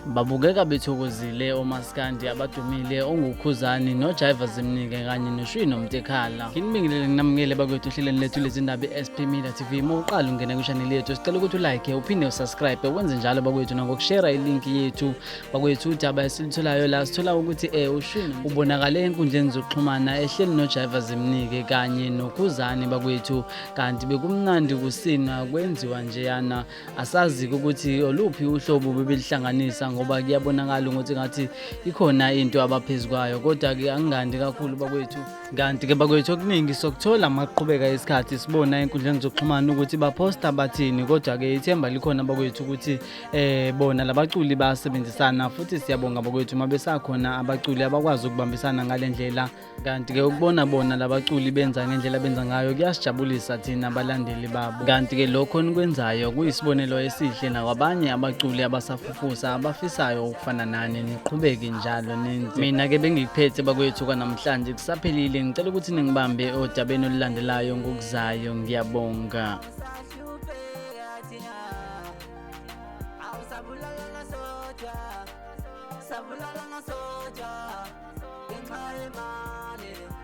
babukeka bethokozile omaskandi abadumile onguKhuzani noJaiva Zimnike kanye noShwino Mtekhala. Nginibingelele nginamukele bakwethu ohlelweni lethu lezindaba iSP Media TV. Mawuqala ungena ku-channel yethu sicela ukuthi ulike uphinde usubscribe wenze njalo bakwethu nangokushare ilink yethu bakwethu udaba esilitholayo la sithola ukuthi uShwino ubonakale enkundleni zokuxhumana ehleli noJaiva Zimnike kanye noKhuzani bakwethu, kanti bekumnandi kusina kwenziwa njeyana asazi ukuthi oluphi uhlobo bebelihlanganisa ngoba kuyabonakala ukuthi ngathi ikhona into abaphezukwayo, kodwa ke angingandi kakhulu bakwethu. Kanti ke bakwethu okuningi sokuthola maqhubeka isikhathi sibona enkundleni zokuxhumana ukuthi baposta bathini, kodwa ke ithemba likhona bakwethu ukuthi bona labaculi basebenzisana, futhi siyabonga bakwethu mabesakhona abaculi abakwazi ukubambisana ngalendlela. Kanti ke ukubona bona labaculi benza ngendlela benza ngayo kuyasijabulisa thina abalandeli babo. Kanti ke lokho nikwenzayo kuyisibonelo esihle nakwabanye abaculi abasafufusa abafisayo ukufana nani, niqhubeke njalo nenze. Mina ke bengikuphethe bakwethu kanamhlanje kusaphelile, ngicela ukuthi ningibambe odabeni olulandelayo ngokuzayo. Ngiyabonga. Sabulala na soja, ngenxa yemali.